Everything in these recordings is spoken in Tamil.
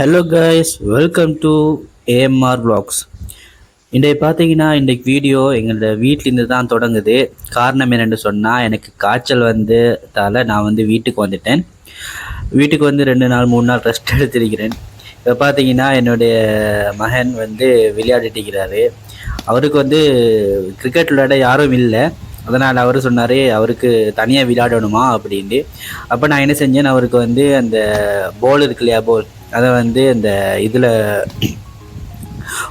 Hello guys, welcome to AMR vlogs. இன்றைக்கு பார்த்தீங்கன்னா இன்றைக்கு வீடியோ எங்களோட வீட்டிலேருந்து தான் தொடங்குது. காரணம் என்னென்னு சொன்னால், எனக்கு காய்ச்சல் வந்ததால் நான் வீட்டுக்கு வந்துட்டேன். வீட்டுக்கு 2 நாள் 3 நாள் ரெஸ்ட் எடுத்திருக்கிறேன். இப்போ பார்த்தீங்கன்னா என்னுடைய மகன் விளையாடிட்டு அவருக்கு கிரிக்கெட் விளையாட யாரும் இல்லை. அதனால் அவர் சொன்னார் அவருக்கு தனியாக விளையாடணுமா அப்படின்ட்டு. அப்போ நான் என்ன செஞ்சேன், அவருக்கு அந்த போல் இருக்கு இல்லையா, போல் அதை அந்த இதில்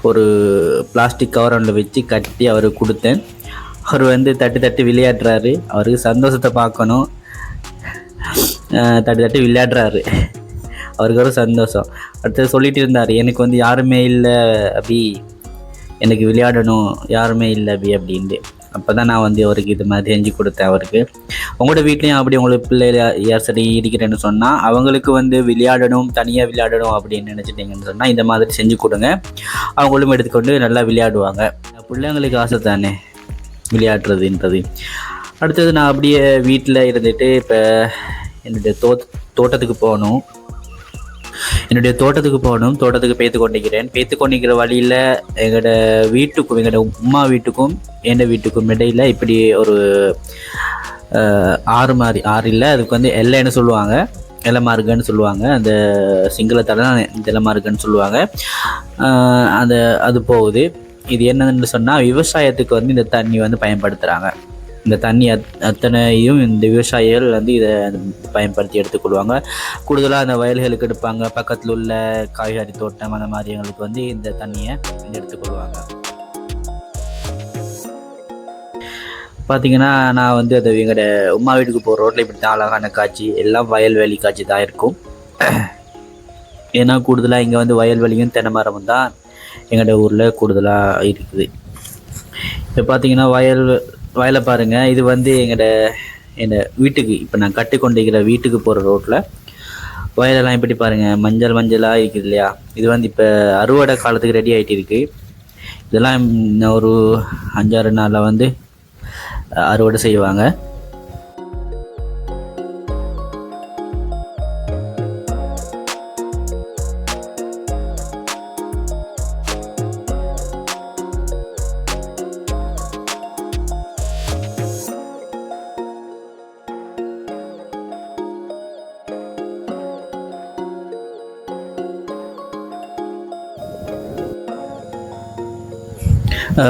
ஒரு பிளாஸ்டிக் கவரில் வச்சு கட்டி அவருக்கு கொடுத்தேன். அவர் தட்டி தட்டி விளையாடுறாரு. அவருக்கு சந்தோஷத்தை பார்க்கணும். தட்டி தட்டி விளையாடுறாரு. அவருக்கு ஒரு சந்தோஷம். அடுத்தது சொல்லிட்டு இருந்தார், எனக்கு யாருமே இல்லை அப்படி, எனக்கு விளையாடணும் யாருமே இல்லை அப்படி அப்படின்ட்டு. அப்போ தான் நான் அவருக்கு இது மாதிரி செஞ்சு கொடுத்தேன். அவருக்கு உங்களோட வீட்லேயும் அப்படி உங்களுக்கு பிள்ளைகள் யார் சரி இருக்கிறேன்னு சொன்னால், அவங்களுக்கு விளையாடணும், தனியாக விளையாடணும் அப்படின்னு நினச்சிட்டிங்கன்னு சொன்னால் இந்த மாதிரி செஞ்சு கொடுங்க. அவங்களும் எடுத்துக்கொண்டு நல்லா விளையாடுவாங்க. பிள்ளைங்களுக்கு ஆசை தானே விளையாடுறதுன்றது. அடுத்தது நான் அப்படியே வீட்டில் இருந்துட்டு இப்போ என்னுடைய தோட்டத்துக்கு போகணும். தோட்டத்துக்கு பேத்து கொண்டிருக்கிற வழியில் எங்களோட உம்மா வீட்டுக்கும் என் வீட்டுக்கும் இடையில் இப்படி ஒரு ஆறு இல்லை, அதுக்கு எல்லைன்னு சொல்லுவாங்க, எலமார்கன்னு சொல்லுவாங்க. அந்த சிங்களத்தில் தான் எலமார்கன்னு சொல்லுவாங்க. அது போகுது. இது என்னன்னு சொன்னால், விவசாயத்துக்கு இந்த தண்ணி பயன்படுத்துகிறாங்க. இந்த தண்ணி அத்தனையும் இந்த விவசாயிகள் இதை பயன்படுத்தி எடுத்துக்கொள்வாங்க. கூடுதலாக அந்த வயல்களுக்கு எடுப்பாங்க. பக்கத்தில் உள்ள காய்கறி தோட்டம் அந்த மாதிரி எங்களுக்கு இந்த தண்ணியை எடுத்துக்கொள்வாங்க. பார்த்திங்கன்னா நான் அதை எங்களோட உமா வீட்டுக்கு போகிற ரோட்டில் இப்படி தான் அழகான காட்சி, எல்லாம் வயல்வெளி காட்சி தான் இருக்கும். ஏன்னா கூடுதலாக இங்கே வயல்வெளியும் தென்னை மரமும் தான் எங்களோட ஊரில் கூடுதலாக இருக்குது. இப்போ பார்த்திங்கன்னா வயலை பாருங்கள். இது என் வீட்டுக்கு இப்போ நான் கட்டி கொண்டிருக்கிற வீட்டுக்கு போகிற ரோட்டில் வயலெல்லாம் இப்படி பாருங்கள், மஞ்சளாக இருக்குது இல்லையா. இது இப்போ அறுவடை காலத்துக்கு ரெடி ஆகிட்டு இருக்குது. இதெல்லாம் ஒரு 5-6 நாளில் அறுவடை செய்வாங்க.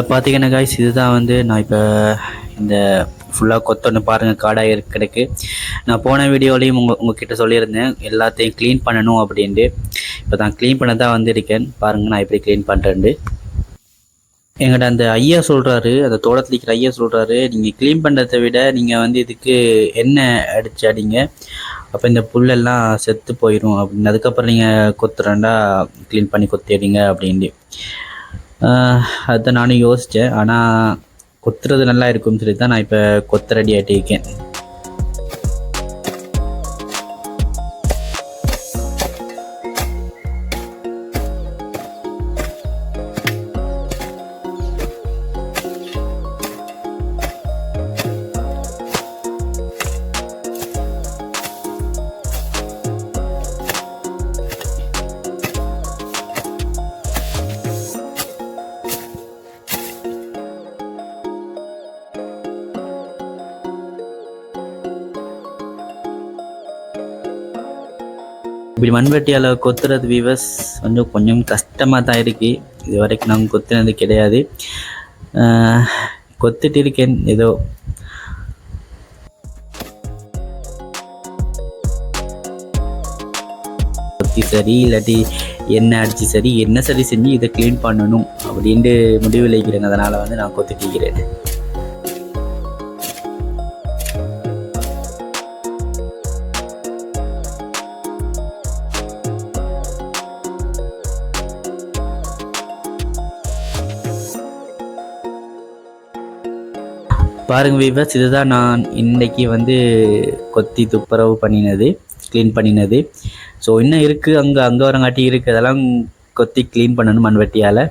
பார்த்தீங்கன்னா காய்ஸ், இதுதான் நான் இப்போ இந்த ஃபுல்லாக கொத்தொன்று பாருங்கள், காடாக கிடக்கு. நான் போன வீடியோலையும் உங்ககிட்ட சொல்லியிருந்தேன் எல்லாத்தையும் க்ளீன் பண்ணணும் அப்படின்ட்டு. இப்போ நான் க்ளீன் பண்ண தான் வந்திருக்கேன். பாருங்கள் நான் எப்படி க்ளீன் பண்ணுறேன்ட்டு. எங்கள்கிட்ட அந்த ஐயா சொல்கிறாரு, அந்த தோட்டத்தில் இருக்கிற ஐயா சொல்கிறாரு, நீங்கள் க்ளீன் பண்ணுறதை விட நீங்கள் இதுக்கு எண்ணெய் அடிங்க, அப்போ இந்த புல்லெல்லாம் செத்து போயிடும் அப்படின்னு. அதுக்கப்புறம் நீங்கள் கொத்துறேன்டா க்ளீன் பண்ணி கொத்திடுங்க அப்படின்ட்டு. அதுதான் நானும் யோசித்தேன். ஆனால் கொத்துறது நல்லா இருக்கும்னு சொல்லி தான் நான் இப்போ கொத்த ரெடி ஆகிட்டு இருக்கேன். இப்படி மண்வெட்டியால் கொத்துறது வீவர்ஸ் கொஞ்சம் கஷ்டமாக தான் இருக்குது. இது வரைக்கும் நான் கொத்துனது கிடையாது. கொத்துட்டு இருக்கேன் ஏதோ. கொத்தி சரி இல்லாட்டி எண்ணெய் அடித்து சரி, என்ன சரி செஞ்சு இதை க்ளீன் பண்ணணும் அப்படின்ட்டு முடிவு வைக்கிறேன். அதனால் நான் கொத்திட்டிருக்கிறேன். பாருங்கள் வீவர்ஸ், இதுதான் நான் இன்றைக்கி கொத்தி துப்புரவு பண்ணினது, க்ளீன் பண்ணினது. ஸோ இன்னும் இருக்குது, அங்கே வரங்காட்டி இருக்குது. அதெல்லாம் கொத்தி க்ளீன் பண்ணணும் மண்வெட்டியால்.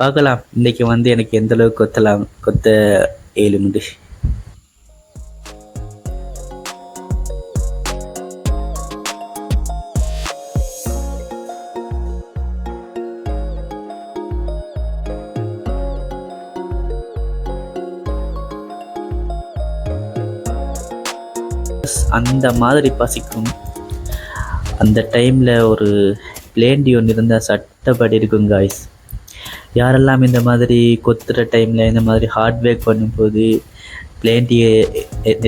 பார்க்கலாம் இன்றைக்கி எனக்கு எந்தளவுக்கு கொத்த ஏழுமுண்டு. அந்த மாதிரி பசிக்கும். அந்த டைமில் ஒரு பிளேண்டி ஒன்று இருந்தால் சட்டப்படி இருக்கும் காய்ஸ். யாரெல்லாம் இந்த மாதிரி கொத்துற டைமில் இந்த மாதிரி ஹார்ட் ஒர்க் பண்ணும்போது பிளேண்டியை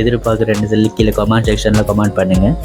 எதிர்பார்க்குறேன்னு சொல்லி கீழே கமெண்ட் செக்ஷனில் கமெண்ட் பண்ணுங்கள்.